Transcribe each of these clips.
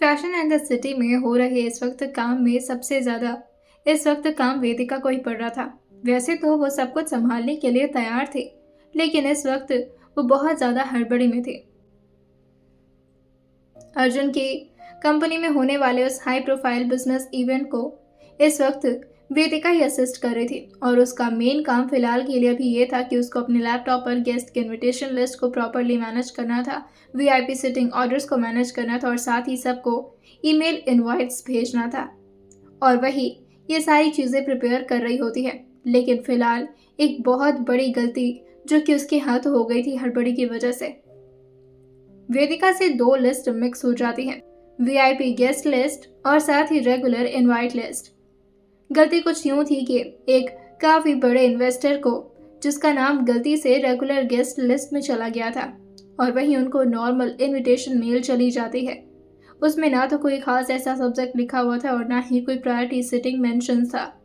Fashion and the city में हो रहे इस वक्त काम वेदिका को ही पड़ रहा था। वैसे तो वो सब कुछ संभालने के लिए तैयार थी, लेकिन इस वक्त वो बहुत ज्यादा हड़बड़ी में थी। अर्जुन की कंपनी में होने वाले उस हाई प्रोफाइल बिजनेस इवेंट को इस वक्त वेदिका ही असिस्ट कर रही थी, और उसका मेन काम फिलहाल के लिए अभी ये था कि उसको अपने लैपटॉप पर गेस्ट के इनविटेशन लिस्ट को प्रॉपरली मैनेज करना था, वीआईपी सिटिंग ऑर्डर्स को मैनेज करना था और साथ ही सबको ईमेल इनवाइट्स भेजना था। और वही ये सारी चीज़ें प्रिपेयर कर रही होती है, लेकिन फिलहाल एक बहुत बड़ी गलती जो कि उसके हाथ हो गई थी हड़बड़ी की वजह से। वेदिका से दो लिस्ट मिक्स हो जाती हैं, वीआईपी गेस्ट लिस्ट और साथ ही रेगुलर इनवाइट लिस्ट। गलती कुछ यूं थी कि एक काफी बड़े इन्वेस्टर को, जिसका नाम गलती से रेगुलर गेस्ट लिस्ट में चला गया था, और वहीं उनको नॉर्मल इनविटेशन मेल चली जाती है। उसमें ना तो कोई खास ऐसा सब्जेक्ट लिखा हुआ था और ना ही कोई प्रायोरिटी सिटिंग मेंशन था।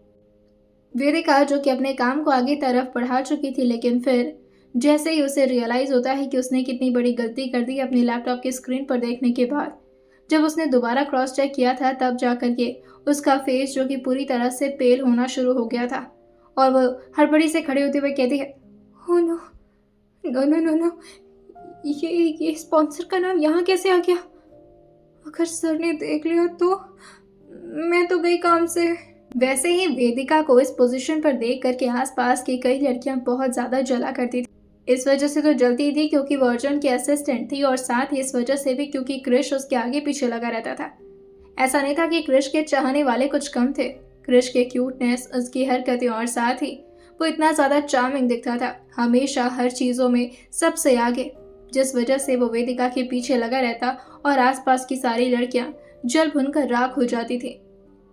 वेदिका जो कि अपने काम को आगे तरफ बढ़ा चुकी थी, लेकिन फिर जैसे ही उसे रियलाइज होता है कि उसने कितनी बड़ी गलती कर दी अपनी लैपटॉप की स्क्रीन पर देखने के बाद, जब उसने दोबारा क्रॉस चेक किया था तब जाकर के उसका फेस जो कि पूरी तरह से पेल होना शुरू हो गया था, और वो हड़बड़ी से खड़े होते हुए कहती है, "oh no, no no no no, ये स्पॉन्सर का नाम यहाँ कैसे आ गया? अगर सर ने देख लिया तो मैं तो गई काम से।" वैसे ही वेदिका को इस पोजीशन पर देख करके आसपास की कई लड़कियां बहुत ज्यादा जला करती थी। इस वजह से तो जलती थी क्योंकि वो अर्जुन की असिस्टेंट थी, और साथ ही इस वजह से भी क्योंकि क्रिश उसके आगे पीछे लगा रहता था। ऐसा नहीं था कि क्रिश के चाहने वाले कुछ कम थे। क्रिश के क्यूटनेस, उसकी हरकतें और साथ ही वो इतना ज्यादा चार्मिंग दिखता था, हमेशा हर चीजों में सबसे आगे, जिस वजह से वो वेदिका के पीछे लगा रहता और आसपास की सारी लड़कियां जल भुनकर राख हो जाती थी।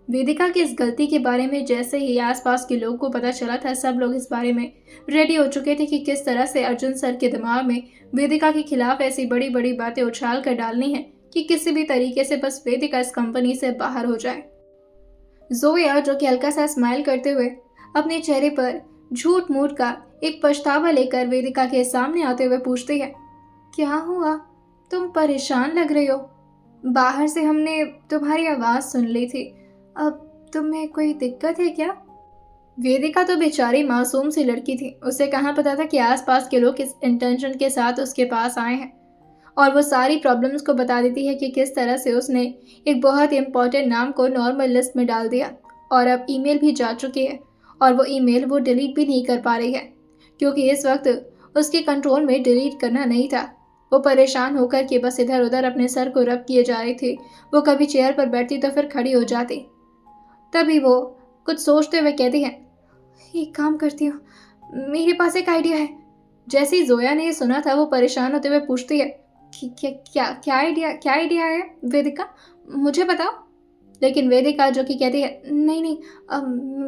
वेदिका की इस गलती के बारे में जैसे ही आसपास के लोगों को पता चला था, सब लोग इस बारे में रेडी हो चुके थे कि किस तरह से अर्जुन सर के दिमाग में वेदिका के खिलाफ ऐसी बड़ी बड़ी बातें उछाल कर डालनी है कि किसी भी तरीके से बस वेदिका इस कंपनी से बाहर हो जाए। जोया जो कि हल्का सा स्माइल करते हुए अपने चेहरे पर झूठ मूठ का एक पछतावा लेकर वेदिका के सामने आते हुए पूछती है, "क्या हुआ? तुम परेशान लग रही हो। बाहर से हमने तुम्हारी आवाज सुन ली थी। अब तुम्हें कोई दिक्कत है क्या?" वेदिका तो बेचारी मासूम सी लड़की थी, उसे कहाँ पता था कि आसपास के लोग किस इंटेंशन के साथ उसके पास आए हैं, और वो सारी प्रॉब्लम्स को बता देती है कि किस तरह से उसने एक बहुत इंपॉर्टेंट नाम को नॉर्मल लिस्ट में डाल दिया, और अब ईमेल भी जा चुकी है, और वो ईमेल वो डिलीट भी नहीं कर पा रही है क्योंकि इस वक्त उसके कंट्रोल में डिलीट करना नहीं था। वो परेशान होकर के बस इधर उधर अपने सर को रब किए जा रही थी। वो कभी चेयर पर बैठती तो फिर खड़ी हो जाती। तभी वो कुछ सोचते हुए कहती है, "एक काम करती हूँ, मेरे पास एक आइडिया है।" जैसे ही जोया ने ये सुना था, वो परेशान होते हुए पूछती है, क्या आइडिया है वेदिका, मुझे बताओ?" लेकिन वेदिका जो कि कहती है, "नहीं नहीं,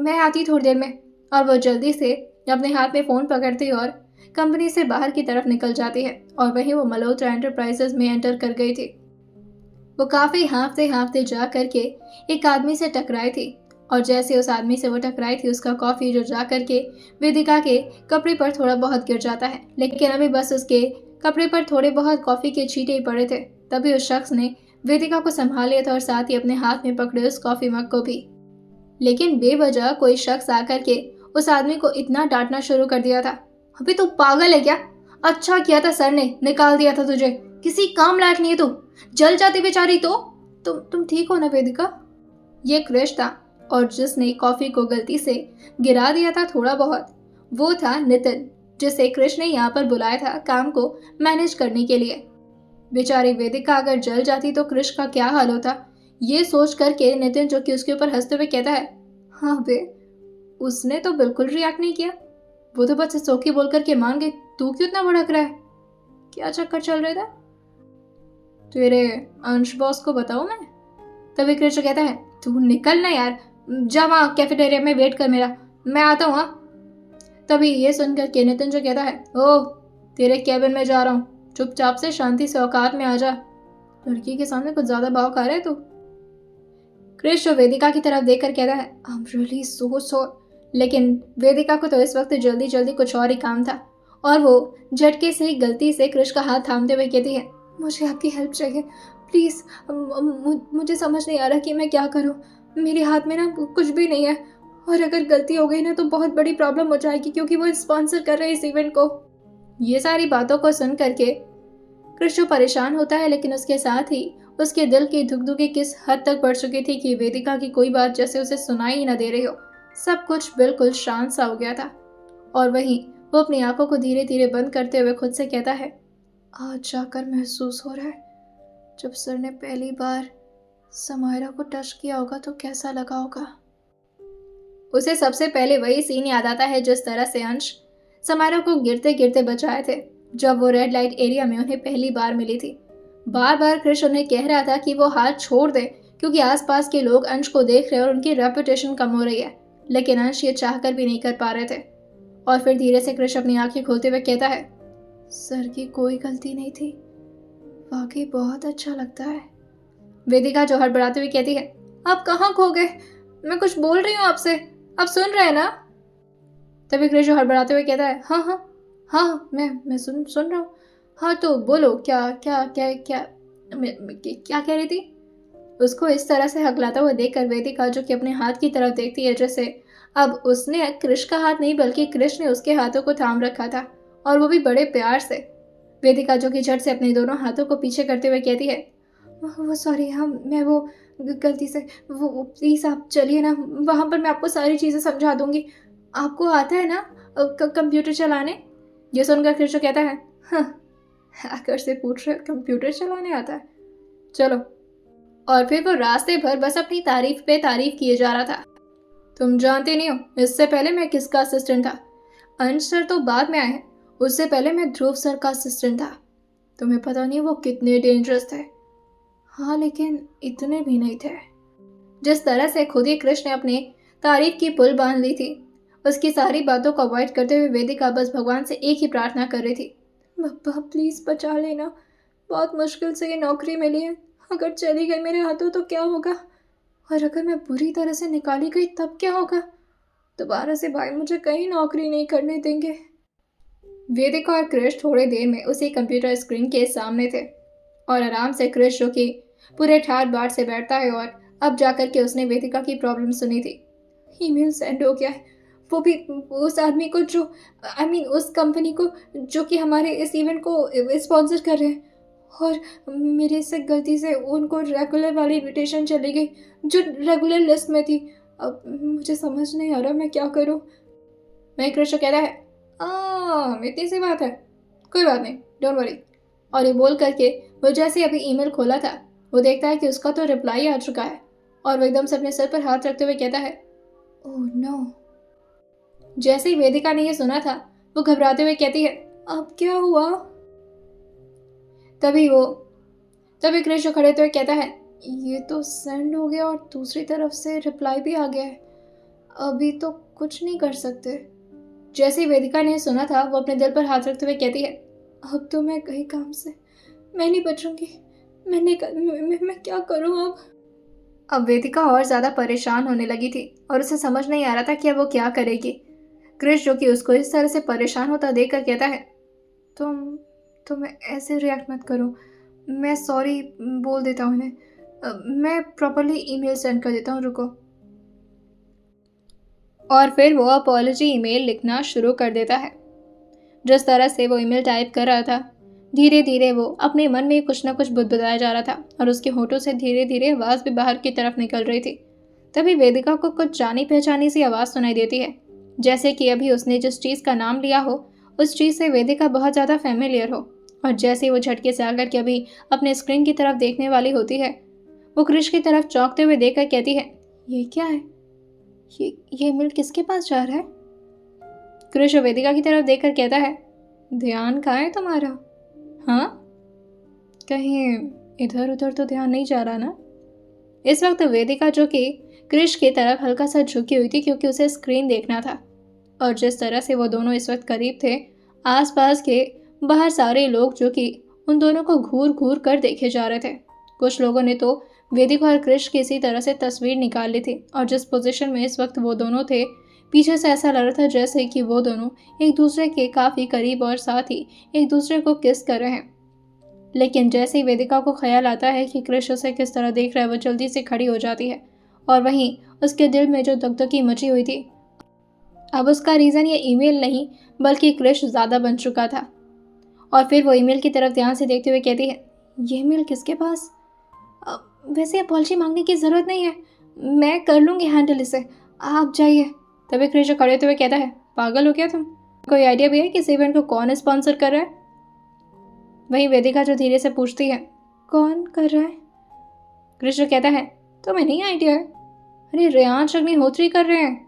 मैं आती थोड़ी देर में।" और वो जल्दी से अपने हाथ में फ़ोन पकड़ती और कंपनी से बाहर की तरफ निकल जाती है, और वहीं वो मल्होत्रा एंटरप्राइजेज में एंटर कर गई थी। वो काफ़ी हाँफते हाँफते जा करके एक आदमी से टकराई थी, और जैसे उस आदमी से वो टकराई थी, उसका कॉफ़ी जो जा करके वेदिका के कपड़े पर थोड़ा बहुत गिर जाता है, लेकिन अभी बस उसके कपड़े पर थोड़े बहुत कॉफ़ी के छींटे ही पड़े थे। तभी उस शख्स ने वेदिका को संभाल लिया था और साथ ही अपने हाथ में पकड़े उस कॉफ़ी मग को भी। लेकिन बेवजह कोई शख्स आकर के उस आदमी को इतना डांटना शुरू कर दिया था, "अभी तू पागल है क्या? अच्छा किया था सर ने निकाल दिया था तुझे, किसी काम लायक नहीं है तू, जल जाती बेचारी तो।" तुम ठीक हो ना वेदिका?" ये क्रिश था, और जिसने कॉफ़ी को गलती से गिरा दिया था थोड़ा बहुत, वो था नितिन, जिसे क्रिश ने यहाँ पर बुलाया था काम को मैनेज करने के लिए। बेचारी वेदिका अगर जल जाती तो क्रिश का क्या हाल होता, ये सोच करके नितिन जो कि उसके ऊपर हंसते हुए कहता है, "हाँ बे, उसने तो बिल्कुल रिएक्ट नहीं किया, वो तो बस सोखी बोल करके मान गई। तू क्यों इतना भड़क रहा है? क्या चक्कर चल रहा था? तेरे अंश बॉस को बताऊं मैं?" तभी क्रिश कहता है, "तू निकल ना यार, जा वहाँ कैफेटेरिया में वेट कर मेरा, मैं आता हूँ। हाँ?" तभी ये सुनकर के नितिन जो कहता है, "ओह, तेरे कैबिन में जा रहा हूँ, चुपचाप से शांति से औकात में आ जा, लड़की के सामने कुछ ज्यादा भाव खा रहे तू?" क्रिश जो वेदिका की तरफ देखकर कहता है, "I am really so sorry." लेकिन वेदिका को तो इस वक्त जल्दी जल्दी कुछ और ही काम था, और वो झटके से गलती से क्रिश का हाथ थामते हुए कहती है, मुझे आपकी हेल्प चाहिए प्लीज़। मुझे समझ नहीं आ रहा कि मैं क्या करूं। मेरे हाथ में ना कुछ भी नहीं है, और अगर गलती हो गई ना तो बहुत बड़ी प्रॉब्लम हो जाएगी, क्योंकि वो स्पॉन्सर कर रहे हैं इस इवेंट को। ये सारी बातों को सुन करके कृष्ण परेशान होता है, लेकिन उसके साथ ही उसके दिल की धुकधुकी किस हद तक बढ़ चुकी थी कि वेदिका की कोई बात जैसे उसे सुनाई ही न दे रही हो। सब कुछ बिल्कुल शांत सा हो गया था। और वहीं वो अपनी आंखों को धीरे धीरे बंद करते हुए खुद से कहता है, आज जाकर महसूस हो रहा है, जब सर ने पहली बार समायरा को टच किया होगा तो कैसा लगा होगा। उसे सबसे पहले वही सीन याद आता है जिस तरह से अंश समायरा को गिरते गिरते बचाए थे, जब वो रेड लाइट एरिया में उन्हें पहली बार मिली थी। बार बार कृष्ण उन्हें कह रहा था कि वो हाथ छोड़ दे, क्योंकि आसपास के लोग अंश को देख रहे हैं और उनकी रेपुटेशन कम हो रही है, लेकिन अंश ये चाहकर भी नहीं कर पा रहे थे। और फिर धीरे से कृष्ण अपनी आंखें खोलते हुए कहता है, सर की कोई गलती नहीं थी, वाकई बहुत अच्छा लगता है। वेदिका जो हड़बड़ाते हुए कहती है, आप कहाँ खो गए, मैं कुछ बोल रही हूँ आपसे, आप सुन रहे हैं ना। तभी कृष्ण हड़बड़ाते हुए कहता है, हाँ हाँ हाँ, मैं सुन रहा हूँ। हाँ तो बोलो, क्या क्या क्या क्या क्या कह रही थी। उसको इस तरह से हकलाता हुआ देखकर वेदिका, जो कि अपने हाथ की तरफ देखती है जैसे अब उसने कृष का हाथ नहीं बल्कि कृष ने उसके हाथों को थाम रखा था, और वो भी बड़े प्यार से। वेदिका जो कि झट से अपने दोनों हाथों को पीछे करते हुए कहती है, वो सॉरी, हाँ मैं वो गलती से, वो प्लीज़ आप चलिए ना, वहाँ पर मैं आपको सारी चीज़ें समझा दूंगी। आपको आता है ना कंप्यूटर चलाने। ये सुनकर कृष्ण कहता है, हाँ, हैकर से पूछ रहे कंप्यूटर चलाने आता है, चलो। और फिर वो रास्ते भर बस अपनी तारीफ पे तारीफ किए जा रहा था। तुम जानते नहीं हो, इससे पहले मैं किसका असिस्टेंट था। अंश सर तो बाद में आए हैं, उससे पहले मैं ध्रुव सर का असिस्टेंट था। तुम्हें पता नहीं वो कितने डेंजरस थे। हाँ, लेकिन इतने भी नहीं थे। जिस तरह से खुद ही कृष्ण ने अपने तारीफ की पुल बांध ली थी, उसकी सारी बातों को अवॉइड करते हुए वेदिका बस भगवान से एक ही प्रार्थना कर रही थी, बप्पा प्लीज बचा लेना, बहुत मुश्किल से ये नौकरी मिली है, अगर चली गई मेरे हाथों तो क्या होगा, और अगर मैं बुरी तरह से निकाली गई तब क्या होगा। दोबारा से भाई मुझे कहीं नौकरी नहीं करने देंगे। वेदिका और कृष्ण थोड़ी देर में उसी कंप्यूटर स्क्रीन के सामने थे, और आराम से कृष्ण, जो कि पूरे ठाट बाट से बैठता है, और अब जाकर के उसने वेदिका की प्रॉब्लम सुनी थी। ईमेल सेंड हो गया है, वो भी उस आदमी को जो उस कंपनी को जो कि हमारे इस इवेंट को स्पॉन्सर कर रहे हैं, और मेरे से गलती से उनको रेगुलर वाली इनविटेशन चली गई जो रेगुलर लिस्ट में थी। अब मुझे समझ नहीं आ रहा मैं क्या करूं। मैं कृष्ण कहता है, इतनी सी बात है, कोई बात नहीं, डोंट वरी। और ये बोल करके वो जैसे अभी ईमेल खोला था, वो देखता है कि उसका तो रिप्लाई आ चुका है, और वो एकदम से अपने सर पर हाथ रखते हुए कहता है, ओह नो। जैसे ही वेदिका ने ये सुना था, वो घबराते हुए कहती है, अब क्या हुआ। तभी कृष्ण खड़े होते हुए कहता है, ये तो सेंड हो गया और दूसरी तरफ से रिप्लाई भी आ गया है, अभी तो कुछ नहीं कर सकते। जैसे ही वेदिका ने सुना था, वो अपने दिल पर हाथ रखते हुए कहती है, अब तो मैं कहीं काम से मैं नहीं बचूंगी, मैं क्या करूं अब। अब वेदिका और ज्यादा परेशान होने लगी थी, और उसे समझ नहीं आ रहा था कि अब वो क्या करेगी। कृष्ण, जो कि उसको इस तरह से परेशान होता देखकर कहता है, तुम ऐसे रिएक्ट मत करो, मैं सॉरी बोल देता हूँ इन्हें, मैं प्रॉपरली ईमेल सेंड कर देता हूँ, रुको। और फिर वो अपॉलॉजी ईमेल लिखना शुरू कर देता है। जिस तरह से वो ईमेल टाइप कर रहा था, धीरे धीरे वो अपने मन में कुछ ना कुछ बुदबुदाया जा रहा था, और उसके होठों से धीरे धीरे आवाज़ भी बाहर की तरफ निकल रही थी। तभी वेदिका को कुछ जानी पहचानी सी आवाज़ सुनाई देती है, जैसे कि अभी उसने जिस चीज़ का नाम लिया हो उस चीज़ से वेदिका बहुत ज़्यादा फैमिलियर हो। और जैसे ही वो झटके से आकर के अभी अपने स्क्रीन की तरफ देखने वाली होती है, वो कृष की तरफ चौंकते हुए देखकर कहती है, ये क्या है, ये ईमेल किसके पास जा रहा है। कृष वेदिका की तरफ देखकर कहता है, ध्यान कहाँ है तुम्हारा, हाँ, कहीं इधर उधर तो ध्यान नहीं जा रहा ना। इस वक्त वेदिका, जो कि कृष की तरफ हल्का सा झुकी हुई थी क्योंकि उसे स्क्रीन देखना था, और जिस तरह से वो दोनों इस वक्त करीब थे, आसपास के बाहर सारे लोग जो कि उन दोनों को घूर घूर कर देखे जा रहे थे। कुछ लोगों ने तो वेदिका और कृष की इसी तरह से तस्वीर निकाल ली थी, और जिस पोजीशन में इस वक्त वो दोनों थे, पीछे से ऐसा लग रहा था जैसे कि वो दोनों एक दूसरे के काफ़ी करीब और साथ ही एक दूसरे को किस कर रहे हैं। लेकिन जैसे ही वेदिका को ख्याल आता है कि क्रिश उसे किस तरह देख रहा है, वो जल्दी से खड़ी हो जाती है। और वहीं उसके दिल में जो दगदगी मची हुई थी, अब उसका रीज़न ये ईमेल नहीं बल्कि क्रिश ज़्यादा बन चुका था। और फिर वो ईमेल की तरफ ध्यान से देखते हुए कहती है, ये ईमेल किसके पास? अ, वैसे अपॉलजी मांगने की ज़रूरत नहीं है, मैं कर लूँगी हैंडल इसे, आप जाइए। तभी क्रिश खड़े होते हुए कहता है, पागल हो क्या तुम? कोई आइडिया भी है कि इस इवेंट को कौन स्पॉन्सर कर रहा है? वहीं वेदिका जो धीरे से पूछती है, कौन कर रहा है? क्रिश कहता है, तुम्हें नहीं आइडिया है? अरे रेयांश अग्निहोत्री कर रहे हैं।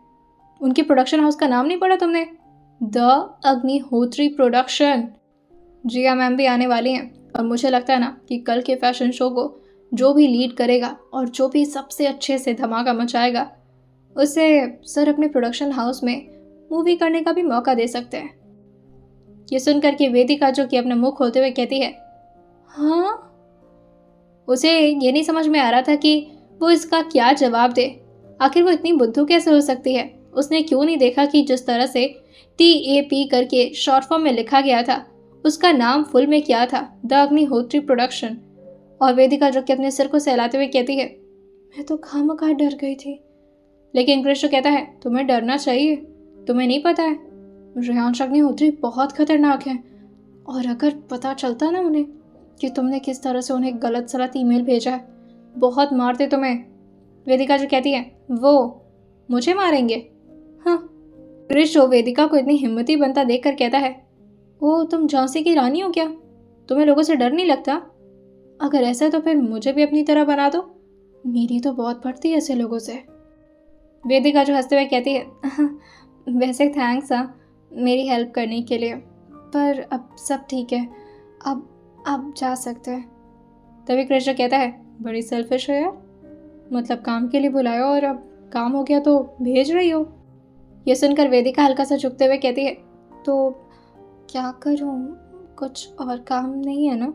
उनकी प्रोडक्शन हाउस का नाम नहीं पढ़ा तुमने? The Agnihotri production. Jiya ma'am भी आने वाली हैं और मुझे लगता है ना कि कल के फैशन शो को जो भी लीड करेगा और जो भी सबसे अच्छे से धमाका मचाएगा, उसे सर अपने प्रोडक्शन हाउस में मूवी करने का भी मौका दे सकते हैं। ये सुनकर के वेदिका जो कि अपना मुंह खोलते हुए कहती है, हाँ। उसे ये नहीं समझ में आ रहा था कि वो इसका क्या जवाब दे। आखिर वो इतनी बुद्धू कैसे हो सकती है? उसने क्यों नहीं देखा कि जिस तरह से TAP करके शॉर्ट फॉर्म में लिखा गया था, उसका नाम फुल में क्या था? The Agnihotri production. और वेदिका जो कि अपने सिर को सहलाते हुए कहती है, मैं तो खामखा डर गई थी। लेकिन कृष्ण कहता है, तुम्हें डरना चाहिए, तुम्हें नहीं पता है रेयांश अग्निहोत्री बहुत खतरनाक है, और अगर पता चलता ना उन्हें कि तुमने किस तरह से उन्हें गलत सलत ईमेल भेजा है, बहुत मारते तुम्हें। वेदिका जो कहती है, वो मुझे मारेंगे? हाँ। कृष्ण वेदिका को इतनी हिम्मती बनता देखकर कहता है, ओ तुम झांसी की रानी हो क्या? तुम्हें लोगों से डर नहीं लगता? अगर ऐसा है तो फिर मुझे भी अपनी तरह बना दो, मेरी तो बहुत पड़ती है ऐसे लोगों से। वेदिका जो हंसते हुए कहती है, वैसे थैंक्स मेरी हेल्प करने के लिए, पर अब सब ठीक है, अब जा सकते हैं। तभी कृष्ण कहता है, बड़ी सेल्फिश हो यार, मतलब काम के लिए बुलाया और अब काम हो गया तो भेज रही हो। यह सुनकर वेदिका हल्का सा झुकते हुए कहती है, तो क्या करूं, कुछ और काम नहीं है ना,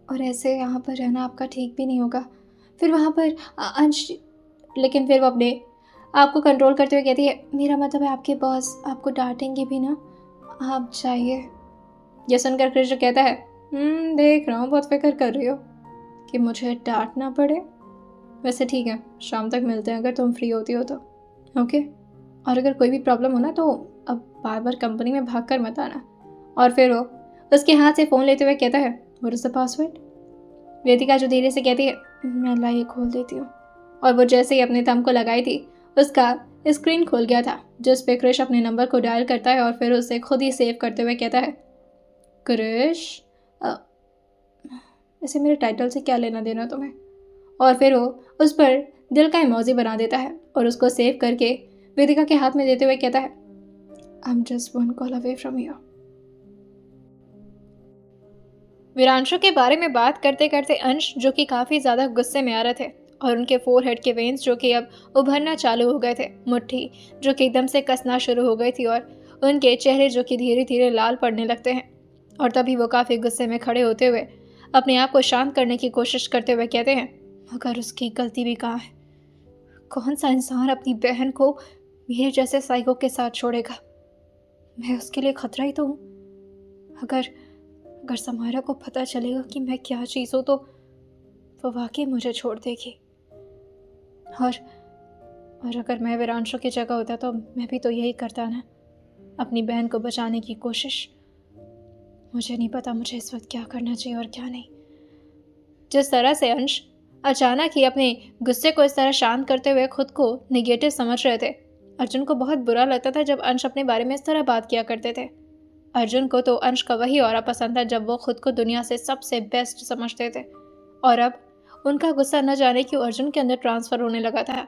और ऐसे यहाँ पर रहना आपका ठीक भी नहीं होगा, फिर वहाँ पर अंश। लेकिन फिर वो अपने आपको कंट्रोल करते हुए कहती है, मेरा मतलब है आपके बॉस आपको डांटेंगे भी ना, आप जाइए। यह सुनकर कृष्ण कहता है, देख रहा हूँ बहुत फिक्र कर रही हो कि मुझे डांटना पड़े। वैसे ठीक है, शाम तक मिलते हैं अगर तुम फ्री होती हो तो, ओके? और अगर कोई भी प्रॉब्लम हो ना तो अब बार बार कंपनी में भाग कर मत आना। और फिर वो उसके हाथ से फ़ोन लेते हुए कहता है, व्हाट इज़ द पासवर्ड? वेदिका जो धीरे से कहती है, मैं लाइए खोल देती हूँ। और वो जैसे ही अपने थंब को लगाई थी, उसका स्क्रीन खुल गया था, जिस पे क्रिश अपने नंबर को डायल करता है और फिर उसे खुद ही सेव करते हुए कहता है, क्रिश, वैसे मेरे टाइटल से क्या लेना देना तुम्हें? और फिर वो उस पर दिल का इमोजी बना देता है और उसको सेव करके वेदिका के हाथ में देते हुए कहता है, I am just one call away from you. Veeranshu के बारे में बात करते करते अंश जो कि काफ़ी ज़्यादा गुस्से में आ रहे थे और उनके फोरहेड के वेन्स जो कि अब उभरना चालू हो गए थे, मुट्ठी जो कि एकदम से कसना शुरू हो गई थी और उनके चेहरे जो कि धीरे धीरे लाल पड़ने लगते हैं। और तभी वो काफ़ी गुस्से में खड़े होते हुए अपने आप को शांत करने की कोशिश करते हुए कहते हैं, मगर उसकी गलती भी कहाँ है? कौन सा इंसान अपनी बहन को मेरे जैसे साइको के साथ छोड़ेगा? मैं उसके लिए खतरा ही तो हूँ। अगर समायरा को पता चलेगा कि मैं क्या चीज़ हूँ तो वो वाकई मुझे छोड़ देगी। और अगर मैं वीरांशु की जगह होता तो मैं भी तो यही करता ना, अपनी बहन को बचाने की कोशिश। मुझे नहीं पता मुझे इस वक्त क्या करना चाहिए और क्या नहीं। जिस तरह से अंश अचानक ही अपने गुस्से को इस तरह शांत करते हुए खुद को निगेटिव समझ रहे थे, अर्जुन को बहुत बुरा लगता था जब अंश अपने बारे में इस तरह बात किया करते थे। अर्जुन को तो अंश का वही ऑरा पसंद था जब वो खुद को दुनिया से सबसे बेस्ट समझते थे, और अब उनका गुस्सा न जाने क्यों अर्जुन के अंदर ट्रांसफ़र होने लगा था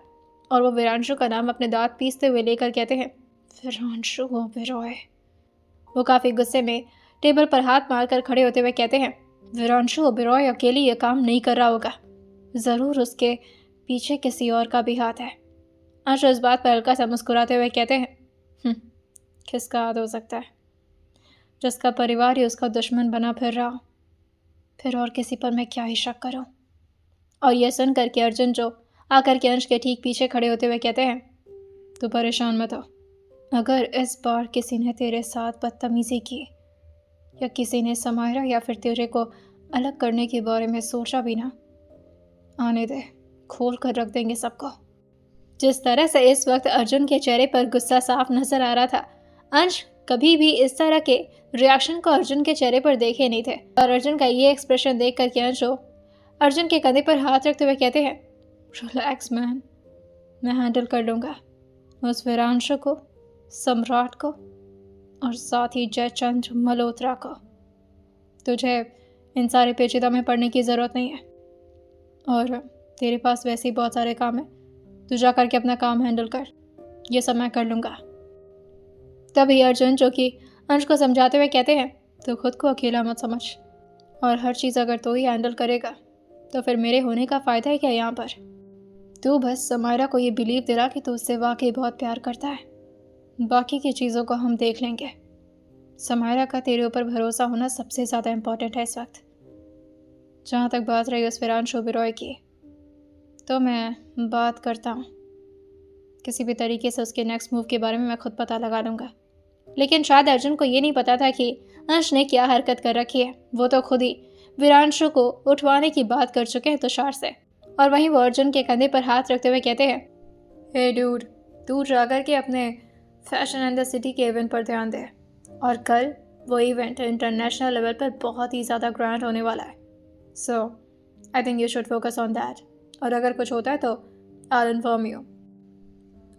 और वो वीरांशु का नाम अपने दांत पीसते हुए लेकर कहते हैं, वीरांशु ओबेरॉय। वो काफ़ी गुस्से में टेबल पर हाथ मारकर खड़े होते हुए कहते हैं, वीरांशु ओबेरॉय अकेले ये काम नहीं कर रहा होगा, ज़रूर उसके पीछे किसी और का भी हाथ है। अंश इस बात पर हल्का सा मुस्कुराते हुए कहते हैं, किसका हाथ हो सकता है? जिसका परिवार ही उसका दुश्मन बना फिर रहा हो, फिर और किसी पर मैं क्या ही शक करूं? और यह सुन करके अर्जुन जो आकर के अंश के ठीक पीछे खड़े होते हुए कहते हैं, तू परेशान मत हो, अगर इस बार किसी ने तेरे साथ बदतमीजी की या किसी ने समायरा या फिर तेरे को अलग करने के बारे में सोचा भी ना। आने दे, खोल कर रख देंगे सबको। जिस तरह से इस वक्त अर्जुन के चेहरे पर गुस्सा साफ नजर आ रहा था, अंश कभी भी इस तरह के रिएक्शन को अर्जुन के चेहरे पर देखे नहीं थे। और अर्जुन का ये एक्सप्रेशन देख कर अंश अर्जुन के कंधे पर हाथ रखते हुए कहते हैं, रिलैक्स मैन, मैं हैंडल कर लूँगा उस वीरांशु को, सम्राट को और साथ ही जयचंद्र मल्होत्रा को। तुझे इन सारे पेचीदा में पढ़ने की ज़रूरत नहीं है और तेरे पास वैसे ही बहुत सारे काम है। तू जा करके अपना काम हैंडल कर, ये सब मैं कर लूँगा। तभी अर्जुन जो कि अंश को समझाते हुए कहते हैं, तो खुद को अकेला मत समझ और हर चीज़ अगर तू ही हैंडल करेगा तो फिर मेरे होने का फ़ायदा है क्या यहाँ पर। तू बस समायरा को ये बिलीव दिला कि तू उससे वाकई बहुत प्यार करता है, बाकी की चीज़ों को हम देख लेंगे। समायरा का तेरे ऊपर भरोसा होना सबसे ज़्यादा इम्पॉर्टेंट है इस वक्त। जहाँ तक बात रही उस वीरांशु ओबेरॉय की, तो मैं बात करता हूँ, किसी भी तरीके से उसके नेक्स्ट मूव के बारे में मैं खुद पता लगा लूँगा। लेकिन शायद अर्जुन को ये नहीं पता था कि अंश ने क्या हरकत कर रखी है। वो तो खुद ही वीरांशु को उठवाने की बात कर चुके हैं तुषार से। और वहीं वो अर्जुन के कंधे पर हाथ रखते हुए कहते हैं, हे डूड, तू जाकर के अपने फैशन एंड द सिटी के इवेंट पर ध्यान दे और कल वो इवेंट इंटरनेशनल लेवल पर बहुत ही ज़्यादा ग्रैंड होने वाला है। So I think you should focus on that, और अगर कुछ होता है तो I will inform you.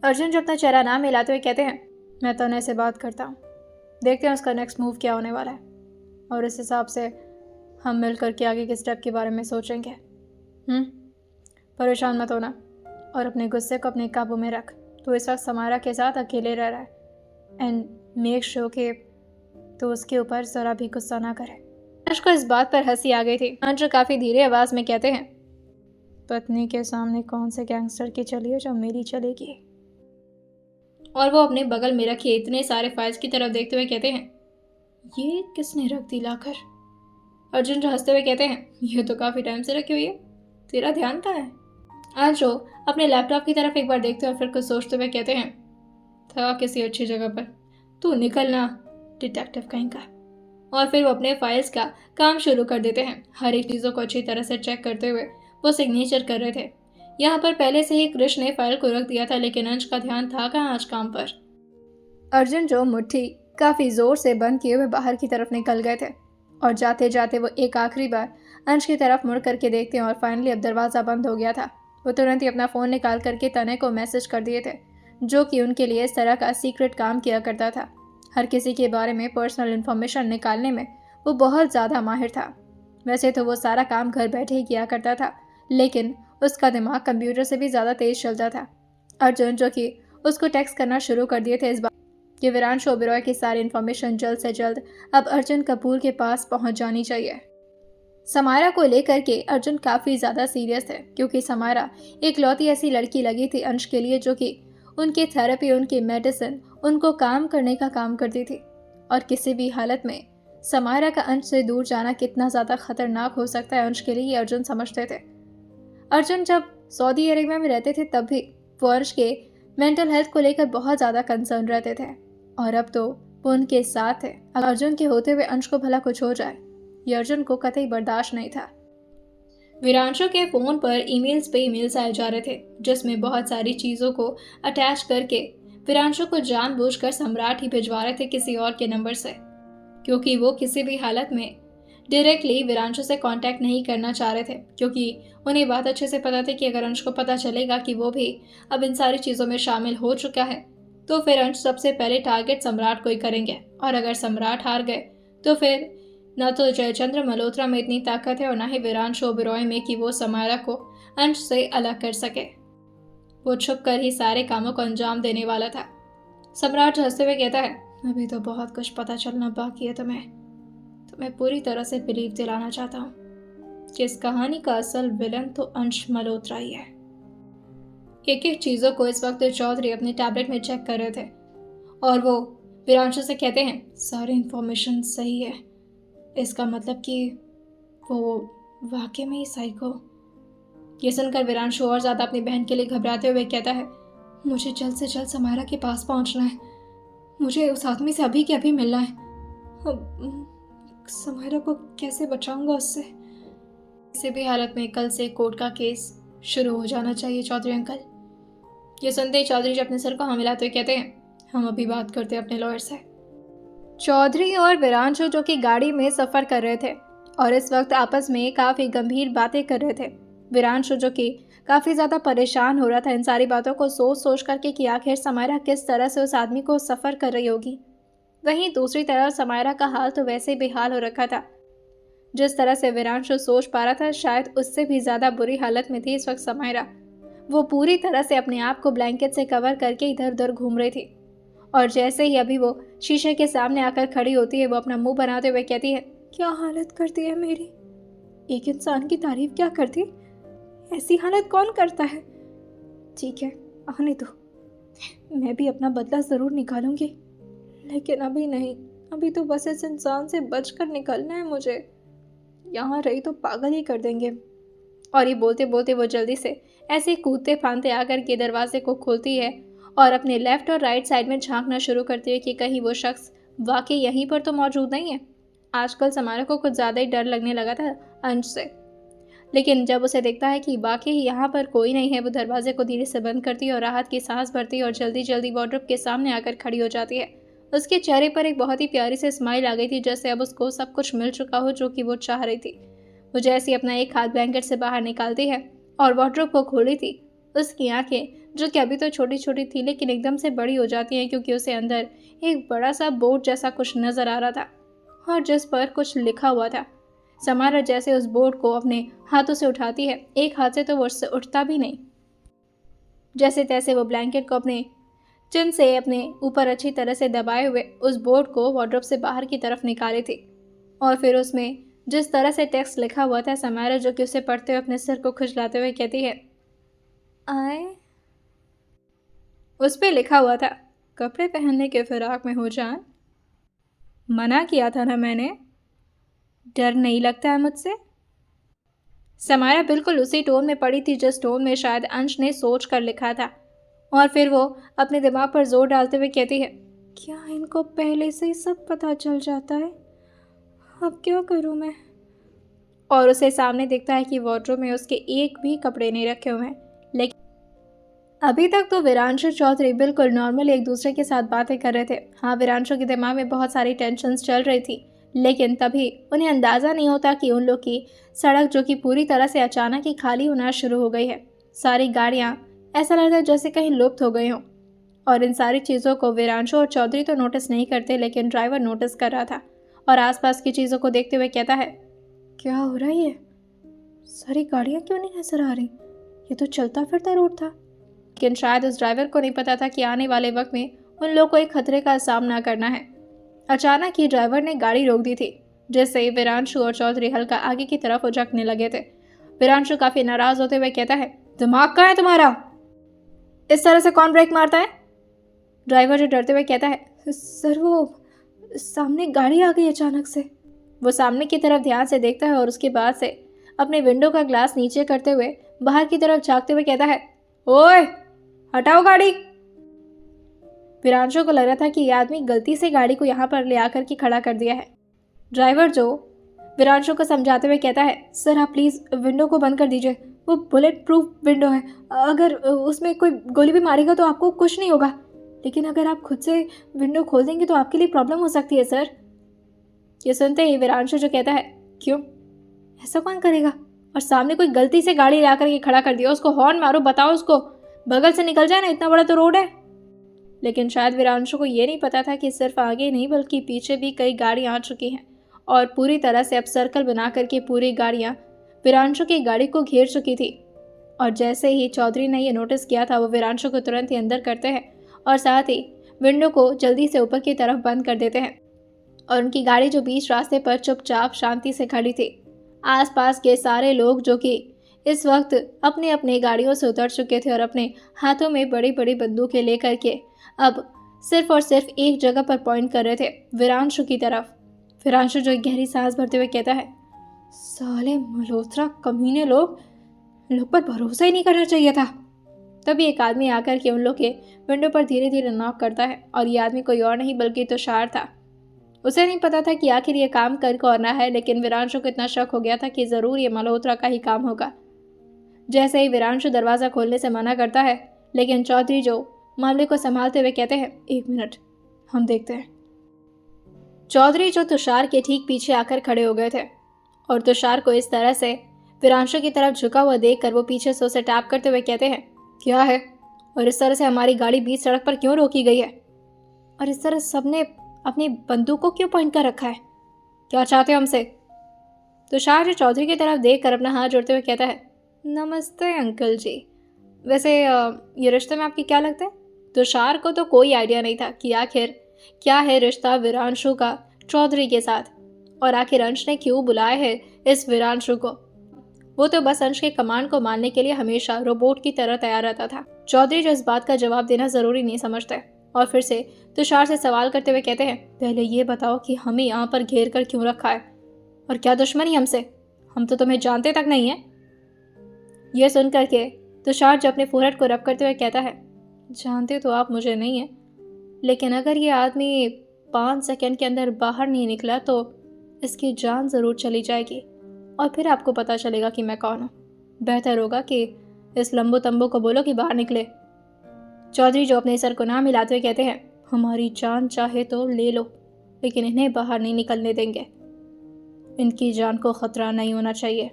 Arjun जो अपना चेहरा ना मिलाते हुए कहते हैं, मैं तन्मय से बात करता हूँ, देखते हैं उसका नेक्स्ट मूव क्या होने वाला है और इस हिसाब से हम मिल करके आगे के स्टेप के बारे में सोचेंगे। परेशान मत होना और अपने गुस्से को अपने काबू में रख। तो इस वक्त समायरा के साथ अकेले रह रहा है एंड मेक श्योर कि तो उसके ऊपर ज़रा भी गुस्सा ना करे। अंश को इस बात पर हंसी आ गई थी। अंश काफ़ी धीरे आवाज़ में कहते हैं, पत्नी के सामने कौन से गैंगस्टर की चली है जो मेरी चलेगी। और वो अपने बगल में रखे इतने सारे फाइल्स की तरफ देखते हुए कहते हैं, ये किसने रख दी लाकर। अर्जुन जो हंसते हुए कहते हैं, ये तो काफ़ी टाइम से रखी हुई है, तेरा ध्यान कहाँ है। अंशु अपने लैपटॉप की तरफ एक बार देखते और फिर कुछ सोचते हुए कहते हैं, था किसी अच्छी जगह पर, तू निकलना डिटेक्टिव कहीं का। और फिर वो अपने फाइल्स का काम शुरू कर देते हैं। हर एक चीज़ों को अच्छी तरह से चेक करते हुए वो सिग्नेचर कर रहे थे। यहाँ पर पहले से ही कृष्ण ने फाइल को रख दिया था, लेकिन अंश का ध्यान था कहाँ आज काम पर। अर्जुन जो मुट्ठी काफ़ी ज़ोर से बंद किए हुए बाहर की तरफ निकल गए थे और जाते जाते वो एक आखिरी बार अंश की तरफ मुड़ करके देखते हैं और फाइनली अब दरवाज़ा बंद हो गया था। वो तुरंत ही अपना फ़ोन निकाल करके तनय को मैसेज कर दिए थे, जो कि उनके लिए इस तरह का सीक्रेट काम किया करता था। हर किसी के बारे में पर्सनल इन्फॉर्मेशन निकालने में वो बहुत ज़्यादा माहिर था। वैसे तो वो सारा काम घर बैठे ही किया करता था, लेकिन उसका दिमाग कंप्यूटर से भी ज़्यादा तेज़ चलता था। अर्जुन जो कि उसको टेक्स्ट करना शुरू कर दिए थे इस बार कि वीरांशु ओबेरॉय की सारी इन्फॉर्मेशन जल्द से जल्द अब अर्जुन कपूर के पास पहुंच जानी चाहिए। समायरा को लेकर के अर्जुन काफ़ी ज़्यादा सीरियस थे, क्योंकि समायरा एक लौती ऐसी लड़की लगी थी अंश के लिए, जो कि उनकी थेरेपी, उनकी मेडिसिन, उनको काम करने का काम करती थी। और किसी भी हालत में समायरा का अंश से दूर जाना कितना ज़्यादा खतरनाक हो सकता है अंश के लिए, ये अर्जुन समझते थे। अर्जुन जब सऊदी अरेबिया में रहते थे तब भी वो अंश के मेंटल हेल्थ को लेकर बहुत ज़्यादा कंसर्न रहते थे, और अब तो वो उनके साथ है। अगर अर्जुन के होते हुए अंश को भला कुछ हो जाए, ये अर्जुन को कतई बर्दाश्त नहीं था। वीरांशु के फ़ोन पर ईमेल्स पे ईमेल्स आए जा रहे थे, जिसमें बहुत सारी चीज़ों को अटैच करके वीरांशु को जानबूझकर सम्राट ही भिजवा रहे थे किसी और के नंबर से, क्योंकि वो किसी भी हालत में डायरेक्टली वीरांशु से कांटेक्ट नहीं करना चाह रहे थे, क्योंकि उन्हें बात अच्छे से पता थी कि अगर अंश को पता चलेगा कि वो भी अब इन सारी चीज़ों में शामिल हो चुका है, तो फिर अंश सबसे पहले टारगेट सम्राट को ही करेंगे। और अगर सम्राट हार गए तो फिर न तो जयचंद्र मल्होत्रा में इतनी ताकत है और न ही वीरांशु ओबेरॉय में कि वो समायरा को अंश से अलग कर सके। वो छुप कर ही सारे कामों को अंजाम देने वाला था। सम्राट हंसते हुए कहता है, अभी तो बहुत कुछ पता चलना बाकी है तुम्हें पूरी तरह से बिलीव दिलाना चाहता हूँ कि इस कहानी का असल विलन तो अंश मल्होत्रा ही है। एक एक चीज़ों को इस वक्त चौधरी अपने टैबलेट में चेक कर रहे थे और वो वीरांशु से कहते हैं, सारी इन्फॉर्मेशन सही है, इसका मतलब कि वो वाकई में ही साइको। ये सुनकर वीरांशु और ज़्यादा अपनी बहन के लिए घबराते हुए कहता है, मुझे जल्द से जल्द समायरा के पास पहुंचना है, मुझे उस आदमी से अभी के अभी मिलना है। समायरा को कैसे बचाऊंगा उससे। किसी भी हालत में कल से कोर्ट का केस शुरू हो जाना चाहिए चौधरी अंकल। ये सुनते ही चौधरी जी अपने सर को हाँ मिलाते हुए कहते हैं, हम अभी बात करते हैं अपने लॉयर से। चौधरी और विरांशु जो कि गाड़ी में सफर कर रहे थे और इस वक्त आपस में काफी गंभीर बातें कर रहे थे। विरांशु जो कि काफी ज्यादा परेशान हो रहा था इन सारी बातों को सोच सोच करके कि आखिर समायरा किस तरह से उस आदमी को सफर कर रही होगी। वहीं दूसरी तरफ समायरा का हाल तो वैसे ही बेहाल हो रखा था। जिस तरह से विरांशु सोच पा रहा था शायद उससे भी ज्यादा बुरी हालत में थी इस वक्त समायरा। वो पूरी तरह से अपने आप को ब्लैंकेट से कवर करके इधर उधर घूम रही थी और जैसे ही अभी वो शीशे के सामने आकर खड़ी होती है वो अपना मुंह बनाते हुए कहती है, क्या हालत करती है मेरी। एक इंसान की तारीफ क्या करती, ऐसी हालत कौन करता है। ठीक है आने दो, मैं भी अपना बदला ज़रूर निकालूंगी, लेकिन अभी नहीं। अभी तो बस इस इंसान से बचकर निकलना है मुझे, यहाँ रही तो पागल ही कर देंगे। और ये बोलते बोलते वो जल्दी से ऐसे कूदते फांदते आकर के दरवाजे को खोलती है और अपने लेफ्ट और राइट साइड में झांकना शुरू करती है कि कहीं वो शख्स वाकई यहीं पर तो मौजूद नहीं है। आजकल समारा को कुछ ज़्यादा ही डर लगने लगा था अंश से, लेकिन जब उसे देखता है कि वाकई यहाँ पर कोई नहीं है वो दरवाजे को धीरे से बंद करती है और राहत की सांस भरती है और जल्दी जल्दी वार्डरोब के सामने आकर खड़ी हो जाती है। उसके चेहरे पर एक बहुत ही प्यारी सी स्माइल आ गई थी, जैसे अब उसको सब कुछ मिल चुका हो जो कि वो चाह रही थी। वो जैसे अपना एक हाथ ब्लैंकेट से बाहर निकालती है और वार्डरोब को खोली थी, उसकी आंखें जो कि अभी तो छोटी छोटी थी लेकिन एकदम से बड़ी हो जाती हैं क्योंकि उसे अंदर एक बड़ा सा बोर्ड जैसा कुछ नजर आ रहा था और जिस पर कुछ लिखा हुआ था। समारा जैसे उस बोर्ड को अपने हाथों से उठाती है, एक हाथ से तो वो उससे उठता भी नहीं। जैसे तैसे वो ब्लैंकेट को अपने चिन से अपने ऊपर अच्छी तरह से दबाए हुए उस बोर्ड को वार्डरोब से बाहर की तरफ निकाली थी और फिर उसमें जिस तरह से टेक्स्ट लिखा हुआ था समारा जो कि उसे पढ़ते हुए अपने सिर को खुजलाते हुए कहती है, आए। उस पे लिखा हुआ था, कपड़े पहनने के फिराक में हो जान, मना किया था ना मैंने, डर नहीं लगता है मुझसे। समारा बिल्कुल उसी टोन में पड़ी थी जिस टोन में शायद अंश ने सोच कर लिखा था और फिर वो अपने दिमाग पर जोर डालते हुए कहती है, क्या इनको पहले से ही सब पता चल जाता है, अब क्या करूं मैं। और उसे सामने दिखता है कि वार्डरोब में उसके एक भी कपड़े नहीं रखे हुए हैं। लेकिन अभी तक तो विरांशु चौधरी बिल्कुल नॉर्मल एक दूसरे के साथ बातें कर रहे थे। हाँ, विरांशु के दिमाग में बहुत सारी टेंशन्स चल रही थी, लेकिन तभी उन्हें अंदाज़ा नहीं होता कि उन लोग की सड़क जो कि पूरी तरह से अचानक ही खाली होना शुरू हो गई है। सारी गाड़ियाँ ऐसा लगता है जैसे कहीं लुप्त हो गई हों और इन सारी चीज़ों को विरांशु और चौधरी तो नोटिस नहीं करते, लेकिन ड्राइवर नोटिस कर रहा था और आसपास की चीज़ों को देखते हुए कहता है, क्या हो रहा है, सारी गाड़ियाँ क्यों नहीं नजर आ रही, ये तो चलता फिरता रोड था। लेकिन शायद उस ड्राइवर को नहीं पता था कि आने वाले वक्त में उन लोगों को एक खतरे का सामना करना है। अचानक ही ड्राइवर ने गाड़ी रोक दी थी, जिससे विरांशु और चौधरी हल्का आगे की तरफ उछकने लगे थे। विरांशु काफी नाराज होते हुए कहता है, दिमाग कहाँ है तुम्हारा, इस तरह से कौन ब्रेक मारता है। ड्राइवर जो डरते हुए कहता है, सर वो सामने गाड़ी आ गई अचानक से। वो सामने की तरफ ध्यान से देखता है और उसके बाद से अपने विंडो का ग्लास नीचे करते हुए बाहर की तरफ झांकते हुए कहता है, ओए हटाओ गाड़ी। विरांशु को लग रहा था कि यह आदमी गलती से गाड़ी को यहाँ पर ले आकर के खड़ा कर दिया है। ड्राइवर जो विरांशु को समझाते हुए कहता है, सर आप प्लीज़ विंडो को बंद कर दीजिए, वो बुलेट प्रूफ विंडो है, अगर उसमें कोई गोली भी मारेगा तो आपको कुछ नहीं होगा, लेकिन अगर आप खुद से विंडो खोल देंगे तो आपके लिए प्रॉब्लम हो सकती है सर। ये सुनते ही विरांशु जो कहता है, क्यों, ऐसा कौन करेगा, और सामने कोई गलती से गाड़ी ला करके खड़ा कर दिया, उसको हॉर्न मारो, बताओ उसको बगल से निकल जाए ना, इतना बड़ा तो रोड है। लेकिन शायद विरांशु को ये नहीं पता था कि सिर्फ आगे नहीं बल्कि पीछे भी कई गाड़ियाँ आ चुकी हैं और पूरी तरह से अब सर्कल बना करके पूरी गाड़ियाँ विरांशु की गाड़ी को घेर चुकी थी। और जैसे ही चौधरी ने यह नोटिस किया था वो विरांशु को तुरंत ही अंदर करते हैं और साथ ही विंडो को जल्दी से ऊपर की तरफ बंद कर देते हैं और उनकी गाड़ी जो बीच रास्ते पर चुपचाप शांति से खड़ी थी। आसपास के सारे लोग जो कि इस वक्त अपने अपने गाड़ियों से उतर चुके थे और अपने हाथों में बड़ी बड़ी बंदूकें लेकर के अब सिर्फ और सिर्फ एक जगह पर पॉइंट कर रहे थे, विरांशु की तरफ। विरांशु जो एक गहरी सांस भरते हुए कहता है, साले मल्होत्रा कमीने लोग पर भरोसा ही नहीं करना चाहिए था। तभी एक आदमी आकर के उन लोग के विंडो पर धीरे धीरे नॉक करता है और ये आदमी कोई और नहीं बल्कि तुषार था। उसे नहीं पता था कि आखिर ये काम कर कौन रहा है, लेकिन वीरांशु को इतना शक हो गया था कि ज़रूर ये मल्होत्रा का ही काम होगा। जैसे ही वीरांशु दरवाज़ा खोलने से मना करता है, लेकिन चौधरी जो मामले को संभालते हुए कहते हैं, 1 मिनट, हम देखते हैं। चौधरी जो तुषार के ठीक पीछे आकर खड़े हो गए थे और तुषार को इस तरह से वीरांशु की तरफ झुका हुआ देखकर वो पीछे से उसे टैप करते हुए कहते हैं, क्या है, और इस तरह से हमारी गाड़ी बीच सड़क पर क्यों रोकी गई है, और इस तरह सबने अपनी बंदूक को क्यों पॉइंट कर रखा है, क्या चाहते हो हमसे? तुषार जो चौधरी की तरफ देख कर अपना हाथ जोड़ते हुए कहता है, नमस्ते अंकल जी, वैसे ये रिश्ते में आपकी क्या लगता है? तुषार को तो कोई आइडिया नहीं था कि आखिर क्या है रिश्ता वीरांशु का चौधरी के साथ, और आखिर अंश ने क्यों बुलाया है इस वीरांशु को। वो तो बस अंश के कमांड को मानने के लिए हमेशा रोबोट की तरह तैयार रहता था। चौधरी जो इस बात का जवाब देना जरूरी नहीं समझते और फिर से तुषार से सवाल करते हुए कहते हैं, पहले ये बताओ कि हमें यहाँ पर घेर कर क्यों रखा है, और क्या दुश्मनी हमसे? हम तो तुम्हें जानते तक नहीं है। यह सुन करके तुषार जो अपने फोरहेड को रब करते हुए कहता है, जानते तो आप मुझे नहीं है, लेकिन अगर ये आदमी 5 सेकंड के अंदर बाहर नहीं निकला तो इसकी जान ज़रूर चली जाएगी और फिर आपको पता चलेगा कि मैं कौन हूँ। बेहतर होगा कि इस लंबो तंबू को बोलो कि बाहर निकले। चौधरी जो अपने सर को ना मिलाते हुए कहते हैं, हमारी जान चाहे तो ले लो, लेकिन इन्हें बाहर नहीं निकलने देंगे। इनकी जान को खतरा नहीं होना चाहिए।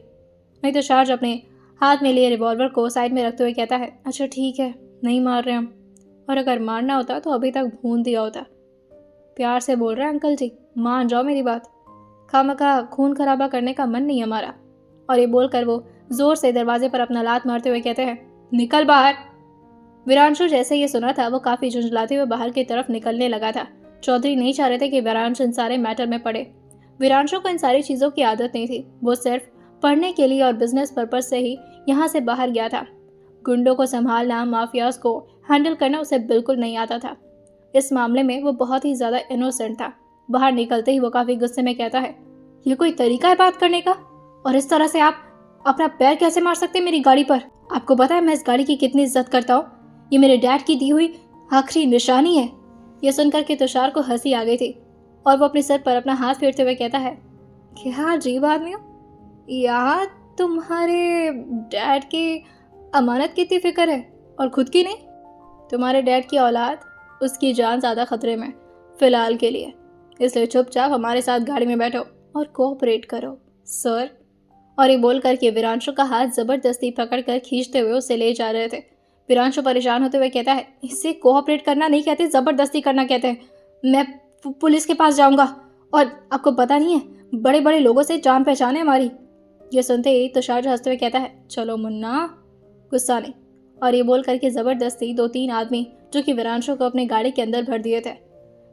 नहीं तो तुषार जो अपने हाथ में लिए रिवॉल्वर को साइड में रखते हुए कहता है, अच्छा ठीक है, नहीं मार रहे हम, और अगर मारना होता तो अभी तक भून दिया होता। प्यार से बोल रहे हैं अंकल जी, मान जाओ मेरी बात, खामखा खून खराबा करने का मन नहीं हमारा। और ये बोलकर वो जोर से दरवाजे पर अपना लात मारते हुए कहते हैं, निकल बाहर। वीरांशु जैसे ये सुना था वो काफी झुंझलाते हुए बाहर की तरफ निकलने लगा था। चौधरी नहीं चाह रहे थे कि वीरांशु इन सारे मैटर में पड़े। वीरांशु को इन सारी चीजों की आदत नहीं थी, वो सिर्फ पढ़ने के लिए और बिजनेस पर्पज से ही यहाँ से बाहर गया था। गुंडों को संभालना, माफियाज को हैंडल करना उसे बिल्कुल नहीं आता था। इस मामले में वो बहुत ही ज्यादा इनोसेंट था। बाहर निकलते ही वो काफी गुस्से में कहता है, ये कोई तरीका है बात करने का, और इस तरह से आप अपना पैर कैसे मार सकते हैं मेरी गाड़ी पर? आपको पता है मैं इस गाड़ी की कितनी इज्जत करता हूँ, ये मेरे डैड की दी हुई आखिरी निशानी है। यह सुनकर के तुषार को हंसी आ गई थी और वो अपने सर पर अपना हाथ फेरते हुए कहता है, क्या अजीब आदमी हो, यहाँ तुम्हारे डैड की अमानत की इतनी फिक्र है और खुद की नहीं? तुम्हारे डैड की औलाद, उसकी जान ज़्यादा खतरे में फिलहाल के लिए, इसलिए चुपचाप हमारे साथ गाड़ी में बैठो और कोऑपरेट करो सर। और ये बोल करके वीरांशु का हाथ ज़बरदस्ती पकड़कर खींचते हुए उसे ले जा रहे थे। वीरांशु परेशान होते हुए कहता है, इसे कोऑपरेट करना नहीं कहते, ज़बरदस्ती करना कहते हैं। मैं पुलिस के पास जाऊंगा, और आपको पता नहीं है बड़े बड़े लोगों से जान पहचान है हमारी। ये सुनते ही तुषार हंसते हुए कहता है, चलो मुन्ना, गुस्सा नहीं। और ये बोल करके ज़बरदस्ती 2-3 आदमी जो कि वीरांशु को अपने गाड़ी के अंदर भर दिए थे।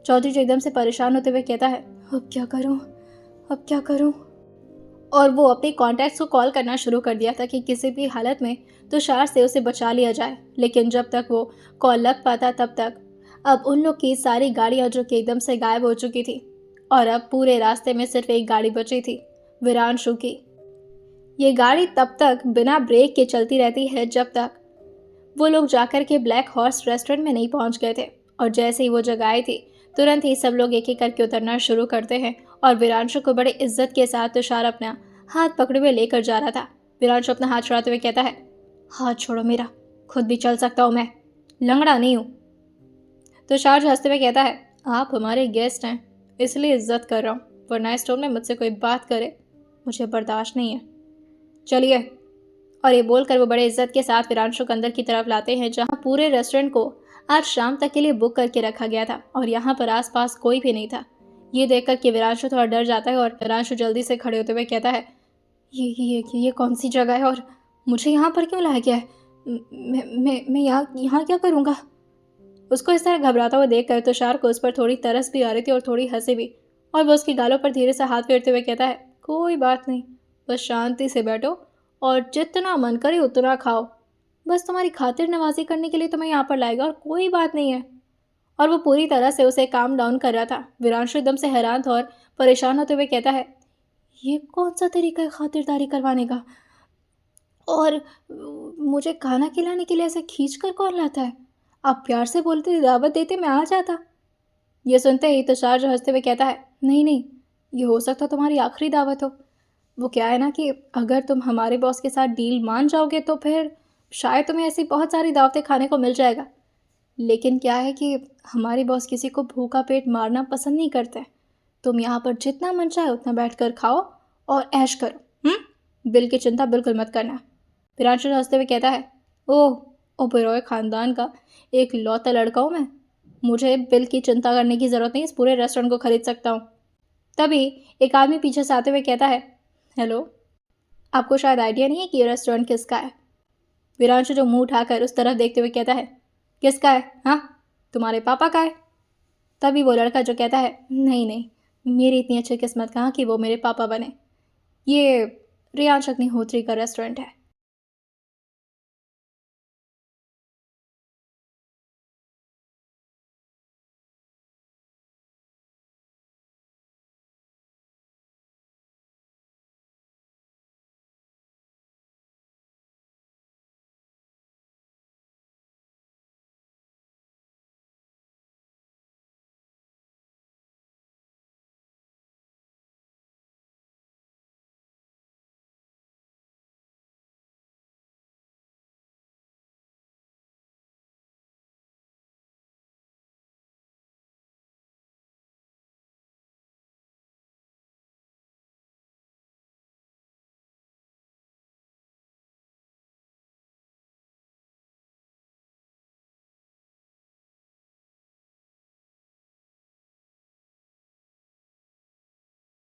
चौधरी जो एकदम से परेशान होते हुए कहता है, अब क्या करूं, अब क्या करूं? और वो अपने कॉन्टैक्ट्स को कॉल करना शुरू कर दिया था कि किसी भी हालत में तुषार से उसे बचा लिया जाए। लेकिन जब तक वो कॉल लग पाता तब तक अब उन लोग की सारी गाड़ियां जो कि एकदम से गायब हो चुकी थी, और अब पूरे रास्ते में सिर्फ एक गाड़ी बची थी, वीरांशु की। ये गाड़ी तब तक बिना ब्रेक के चलती रहती है जब तक वो लोग जाकर के ब्लैक हॉर्स रेस्टोरेंट में नहीं पहुंच गए थे। और जैसे ही वो जगह आई थी, तुरंत ही सब लोग एक एक करके उतरना शुरू करते हैं और वीरांशु को बड़े इज्जत के साथ तुषार अपना हाथ पकड़े हुए लेकर जा रहा था। वीरांशु अपना हाथ छुड़ाते हुए कहता है, हाथ छोड़ो मेरा, खुद भी चल सकता हूँ मैं, लंगड़ा नहीं हूँ। तुषार हंसते हुए कहता है, आप हमारे गेस्ट हैं इसलिए इज्जत कर रहा हूँ, वरना इस टोन में मुझसे कोई बात करे मुझे बर्दाश्त नहीं है, चलिए। और ये बोलकर वो बड़े इज्जत के साथ वीरांशु को अंदर की तरफ लाते हैं, जहाँ पूरे रेस्टोरेंट को आज शाम तक के लिए बुक करके रखा गया था और यहाँ पर आसपास कोई भी नहीं था। ये देखकर कि वीरांशु थोड़ा डर जाता है और वीरांशु जल्दी से खड़े होते हुए कहता है, ये कौन सी जगह है और मुझे यहाँ पर क्यों लाया गया है? मैं यहाँ क्या करूँगा? उसको इस तरह घबराता हुआ देख कर तुषार को उस पर थोड़ी तरस भी आ रही थी और थोड़ी हंसी भी, और वो उसकी गालों पर धीरे से हाथ फेरते हुए कहता है, कोई बात नहीं, बस शांति से बैठो और जितना मन करे उतना खाओ, बस तुम्हारी खातिर नवाजी करने के लिए तुम्हें यहाँ पर लाएगा और कोई बात नहीं है। और वो पूरी तरह से उसे काम डाउन कर रहा था। वीरांशु एकदम से हैरान था और परेशान होते हुए कहता है, ये कौन सा तरीका है खातिरदारी करवाने का, और मुझे खाना खिलाने के लिए ऐसे खींच कर कौन लाता है? आप प्यार से बोलते, दावत देते, मैं आ जाता। ये सुनते ही तुषार जो हंसते हुए कहता है, नहीं नहीं, ये हो सकता तुम्हारी आखिरी दावत हो। वो क्या है ना कि अगर तुम हमारे बॉस के साथ डील मान जाओगे तो फिर शायद तुम्हें ऐसी बहुत सारी दावतें खाने को मिल जाएगा। लेकिन क्या है कि हमारे बॉस किसी को भूखा पेट मारना पसंद नहीं करते। तुम यहाँ पर जितना मन चाहे उतना बैठ कर खाओ और ऐश करो। बिल की चिंता बिल्कुल मत करना। प्रियांशु हंसते हुए कहता है, ओह, ओबेरॉय ख़ानदान का एक लौता लड़का हूँ मैं। मुझे बिल की चिंता करने की ज़रूरत नहीं, इस पूरे रेस्टोरेंट को खरीद सकता हूँ। तभी एक आदमी पीछे से आते हुए कहता है, हेलो, आपको शायद आइडिया नहीं है कि ये रेस्टोरेंट किसका है। वीरांशु जो मुंह उठाकर उस तरफ देखते हुए कहता है, किसका है? हाँ, तुम्हारे पापा का है। तभी वो लड़का जो कहता है, नहीं नहीं, मेरी इतनी अच्छी किस्मत कहाँ कि वो मेरे पापा बने। ये रियांश अग्निहोत्री का रेस्टोरेंट है।